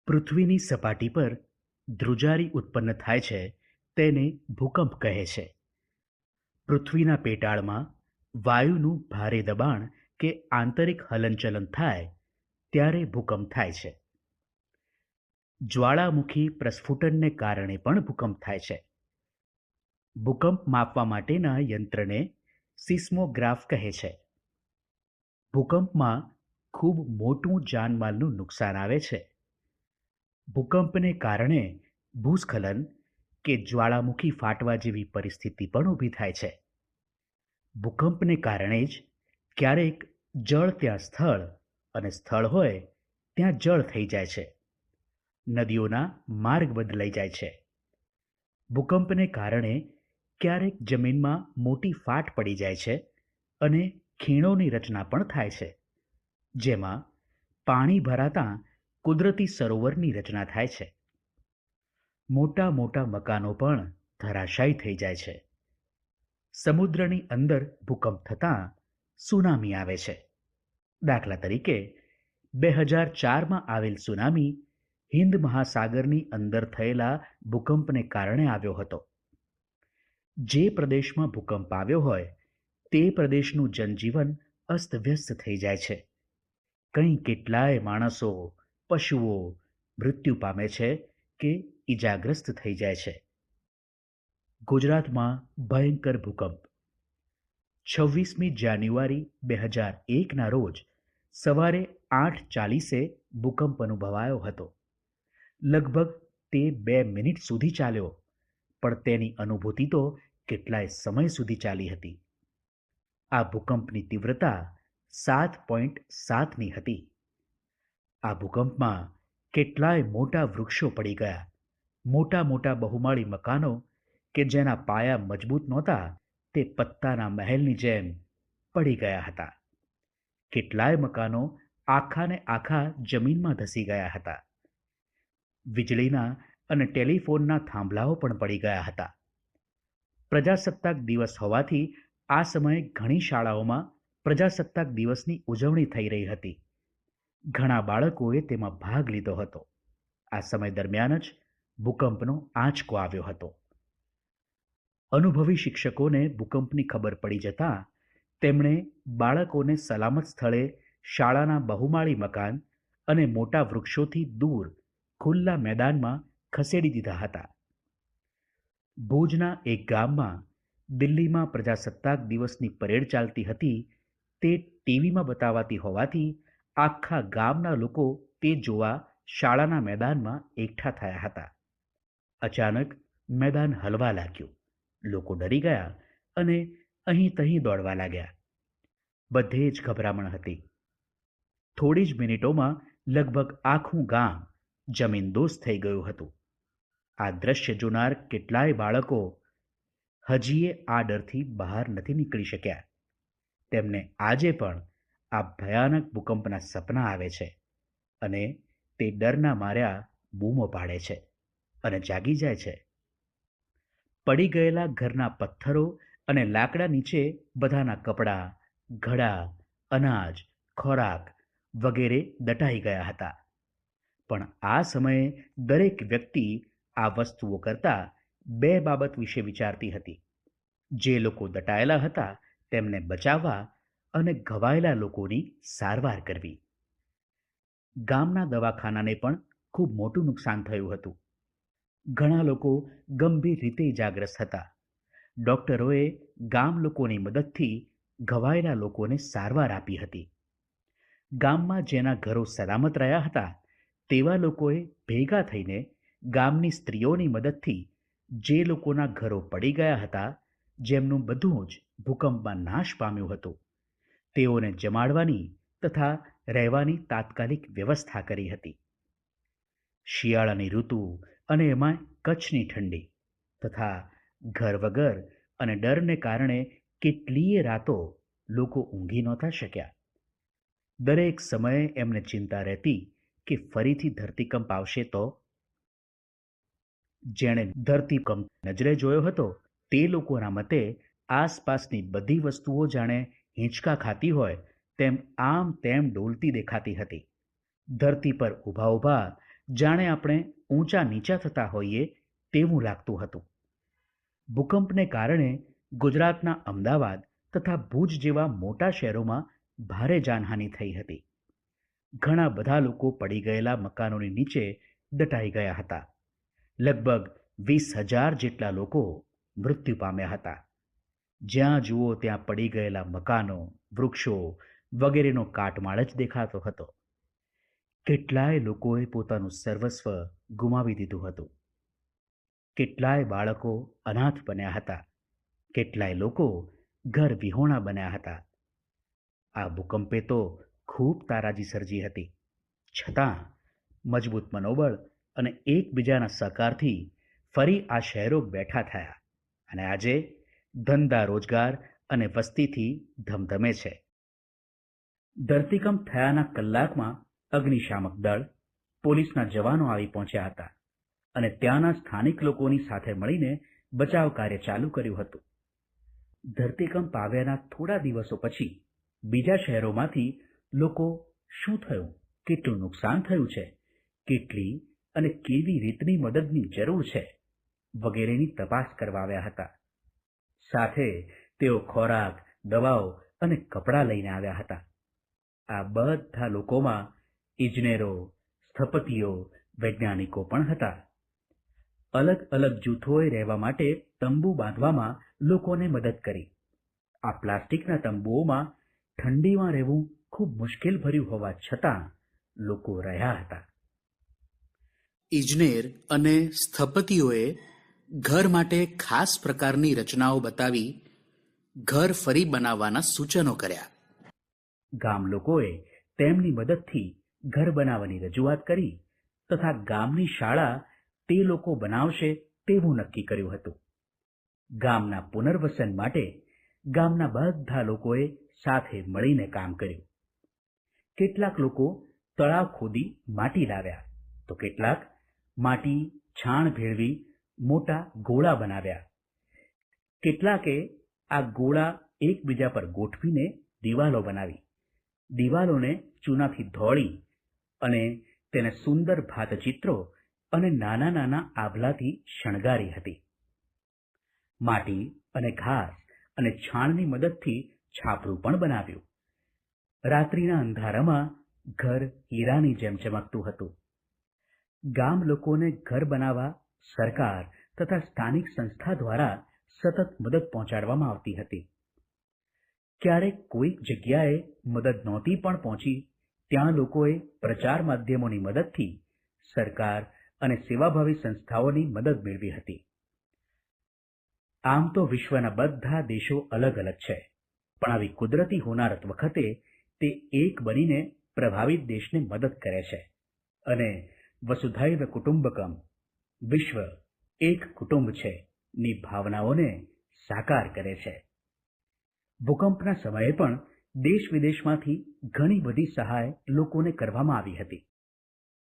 પૃથ્વીની સપાટી પર ધ્રુજારી ઉત્પન્ન થાય છે તેને ભૂકંપ કહે છે. પૃથ્વીના પેટાળમાં વાયુનું ભારે દબાણ કે આંતરિક હલનચલન થાય ત્યારે ભૂકંપ થાય છે. જ્વાળામુખી પ્રસ્ફુટનને કારણે પણ ભૂકંપ થાય છે. ભૂકંપ માપવા માટેના યંત્રને સિસ્મોગ્રાફ કહે છે. ભૂકંપમાં ખૂબ મોટું જાનમાલનું નુકસાન આવે છે. ભૂકંપને કારણે ભૂસ્ખલન કે જ્વાળામુખી ફાટવા જેવી પરિસ્થિતિ પણ ઊભી થાય છે. ભૂકંપને કારણે જ ક્યારેક જળ ત્યાં સ્થળ અને સ્થળ હોય ત્યાં જળ થઈ જાય છે. નદીઓના માર્ગ બદલાઈ જાય છે. ભૂકંપને કારણે ક્યારેક જમીનમાં મોટી ફાટ પડી જાય છે અને ખીણોની રચના પણ થાય છે, જેમાં પાણી ભરાતા કુદરતી સરોવરની રચના થાય છે. મોટા મોટા મકાનો પણ ધરાશાયી થઈ જાય છે. સમુદ્રની અંદર ભૂકંપ થતાં સુનામી આવે છે. દાખલા તરીકે 2004માં આવેલ સુનામી હિન્દ મહાસાગરની અંદર થયેલા ભૂકંપને કારણે આવ્યો હતો. જે પ્રદેશમાં ભૂકંપ આવ્યો હોય તે પ્રદેશનું જનજીવન અસ્તવ્યસ્ત થઈ જાય છે. કંઈ કેટલાય માણસો, પશુઓ મૃત્યુ પામે છે કે ઈજાગ્રસ્ત થઈ જાય છે. ગુજરાતમાં ભયંકર ભૂકંપ. 26મી જાન્યુઆરી 2001ના રોજ સવારે 8:40 ભૂકંપ અનુભવાયો હતો. લગભગ તે 2 મિનિટ સુધી ચાલ્યો, પણ તેની અનુભૂતિ તો કેટલાય સમય સુધી ચાલી હતી. આ ભૂકંપની તીવ્રતા 7.7ની હતી. આ ભૂકંપમાં કેટલાય મોટા વૃક્ષો પડી ગયા. મોટા મોટા બહુમાળી મકાનો કે જેના પાયા મજબૂત નહોતા તે પત્તાના મહેલની જેમ પડી ગયા હતા. કેટલાય મકાનો આખાને આખા જમીનમાં ધસી ગયા હતા. વીજળીના અને ટેલિફોનના થાંભલાઓ પણ પડી ગયા હતા. પ્રજાસત્તાક દિવસ હોવાથી આ સમયે ઘણી શાળાઓમાં પ્રજાસત્તાક દિવસની ઉજવણી થઈ રહી હતી. ઘણા બાળકોએ તેમાં ભાગ લીધો હતો. આ સમય દરમિયાન જ ભૂકંપનો આંચકો આવ્યો હતો. અનુભવી શિક્ષકોને ભૂકંપની ખબર પડી જતાં તેમણે બાળકોને સલામત સ્થળે શાળાના બહુમાળી મકાન અને મોટા વૃક્ષોથી દૂર ખુલ્લા મેદાનમાં ખસેડી દીધા હતા. ભુજના એક ગામમાં દિલ્હીમાં પ્રજાસત્તાક દિવસની પરેડ ચાલતી હતી તે ટીવીમાં બતાવાતી હોવાથી આખા ગામના લોકો તે જોવા શાળાના મેદાનમાં એકઠા થયા હતા. અચાનક મેદાન હલવા લાગ્યું. લોકો ડરી ગયા અને અહીં તહીં દોડવા લાગ્યા. બધે જ ગભરામણ હતી. થોડી જ મિનિટોમાં લગભગ આખું ગામ જમીનદોસ્ત થઈ ગયું હતું. આ દ્રશ્ય જોનાર કેટલાય બાળકો હજીએ આ ડરથી બહાર નથી નીકળી શક્યા. તેમને આજે પણ આ ભયાનક ભૂકંપના સપના આવે છે અને તે ડરના માર્યા બૂમો પાડે છે અને જાગી જાય છે. પડી ગયેલા ઘરના પથ્થરો અને લાકડા નીચે બધાના કપડાં, ઘડા, અનાજ, ખોરાક વગેરે દટાઈ ગયા હતા. પણ આ સમયે દરેક વ્યક્તિ આ વસ્તુઓ કરતાં 2 બાબત વિશે વિચારતી હતી. જે લોકો દટાયેલા હતા તેમને બચાવવા અને ઘવાયેલા લોકોની સારવાર કરવી. ગામના દવાખાનાને પણ ખૂબ મોટું નુકસાન થયું હતું. ઘણા લોકો ગંભીર રીતે ઇજાગ્રસ્ત હતા. ડોક્ટરોએ ગામ લોકોની મદદથી ઘવાયેલા લોકોને સારવાર આપી હતી. ગામમાં જેના ઘરો સલામત રહ્યા હતા તેવા લોકોએ ભેગા થઈને ગામની સ્ત્રીઓની મદદથી જે લોકોના ઘરો પડી ગયા હતા, જેમનું બધું જ ભૂકંપમાં નાશ પામ્યું હતું, તેઓને જમાડવાની તથા રહેવાની તાત્કાલિક વ્યવસ્થા કરી હતી. શિયાળાની ઋતુ અને એમાં કચ્છની ઠંડી તથા ઘર વગર અને ડરને કારણે કેટલીય રાતો લોકો ઊંઘી નહોતા શક્યા. દરેક સમયે એમને ચિંતા રહેતી કે ફરીથી ધરતીકંપ આવશે તો. જેણે ધરતીકંપ નજરે જોયો હતો તે લોકોના મતે આસપાસની બધી વસ્તુઓ જાણે હિંચકા ખાતી હોય તેમ આમ તેમ ડોલતી દેખાતી હતી. ધરતી પર ઊભા ઊભા જાણે આપણે ઊંચા નીચા થતા હોઈએ તેવું લાગતું હતું. ભૂકંપને કારણે ગુજરાતના અમદાવાદ તથા ભુજ જેવા મોટા શહેરોમાં ભારે જાનહાનિ થઈ હતી. ઘણા બધા લોકો પડી ગયેલા મકાનોની નીચે દટાઈ ગયા હતા. લગભગ 20,000 જેટલા લોકો મૃત્યુ પામ્યા હતા. જ્યાં જુઓ ત્યાં પડી ગયેલા મકાનો, વૃક્ષો વગેરેનો કાટમાળ જ દેખાતો હતો. કેટલાય લોકોએ પોતાનું સર્વસ્વ ગુમાવી દીધું હતું. કેટલાય બાળકો અનાથ બન્યા હતા. કેટલાય લોકો ઘર વિહોણા બન્યા હતા. આ ભૂકંપે તો ખૂબ તારાજી સર્જી હતી. છતાં મજબૂત મનોબળ અને એકબીજાના સહકારથી ફરી આ શહેરો બેઠા થયા અને આજે ધંધા રોજગાર અને વસ્તીથી ધમધમે છે. ધરતીકંપ થયાના કલાકમાં અગ્નિશામક દળ, પોલીસના જવાનો આવી પહોંચ્યા હતા અને ત્યાંના સ્થાનિક લોકોની સાથે મળીને બચાવ કાર્ય ચાલુ કર્યું હતું. ધરતીકંપ આવ્યાના થોડા દિવસો પછી બીજા શહેરોમાંથી લોકો શું થયું, કેટલું નુકસાન થયું છે, કેટલી અને કેવી રીતની મદદની જરૂર છે વગેરેની તપાસ કરવા આવ્યા હતા. સાથે તેઓ ખોરાક, દવાઓ અને કપડાં લઈને આવ્યા હતા. આ બધા લોકોમાં ઇજનેરો, સ્થપતિઓ, વૈજ્ઞાનિકો પણ હતા. અલગ અલગ જૂથોએ રહેવા માટે તંબુ બાંધવામાં લોકોને મદદ કરી. આ પ્લાસ્ટિકના તંબુઓમાં ઠંડીમાં રહેવું ખૂબ મુશ્કેલ ભર્યું હોવા છતાં લોકો રહ્યા હતા. ઇજનેર અને સ્થપતિઓએ ઘર માટે ખાસ પ્રકારની રચનાઓ બતાવી ઘર ફરી બનાવવાના સૂચનો કર્યા. ગામ લોકોએ તેમની મદદથી ઘર બનાવવાની રજૂઆત કરી તથા ગામની શાળા તે લોકો બનાવશે તેવું નક્કી કર્યું હતું. ગામના પુનર્વસન માટે ગામના બધા લોકોએ સાથે મળીને કામ કર્યું. કેટલાક લોકો તળાવ ખોદી માટી લાવ્યા તો કેટલાક માટી છાણ ભેળવી મોટા ગોળા બનાવ્યા. કેટલાકે આ ગોળા એકબીજા પર ગોઠવીને દિવાલો બનાવી. દિવાલોને ચૂનાથી ધોળી અને તેને સુંદર ભાતચિત્રો અને નાના નાના આભલાથી શણગારી હતી. માટી અને ઘાસ અને છાણની મદદથી છાપરું પણ બનાવ્યું. રાત્રિના અંધારામાં ઘર હીરાની જેમ ચમકતું હતું. ગામ લોકોને ઘર બનાવવા સરકાર તથા સ્થાનિક સંસ્થા દ્વારા સતત મદદ પહોંચાડવામાં આવતી હતી. ક્યારેક કોઈક જગ્યાએ મદદ નહોતી પણ પહોંચી ત્યાં લોકોએ પ્રચાર માધ્યમોની મદદથી સરકાર અને સેવાભાવી સંસ્થાઓની મદદ મેળવી હતી. આમ તો વિશ્વના બધા દેશો અલગ અલગ છે, પણ આવી કુદરતી હોનારત વખતે તે એક બનીને પ્રભાવિત દેશને મદદ કરે છે અને વસુધૈવ કુટુંબકમ, વિશ્વ એક કુટુંબ છે ની ભાવનાઓને સાકાર કરે છે. ભૂકંપના સમયે પણ દેશ વિદેશમાંથી ઘણી બધી સહાય લોકોને કરવામાં આવી હતી.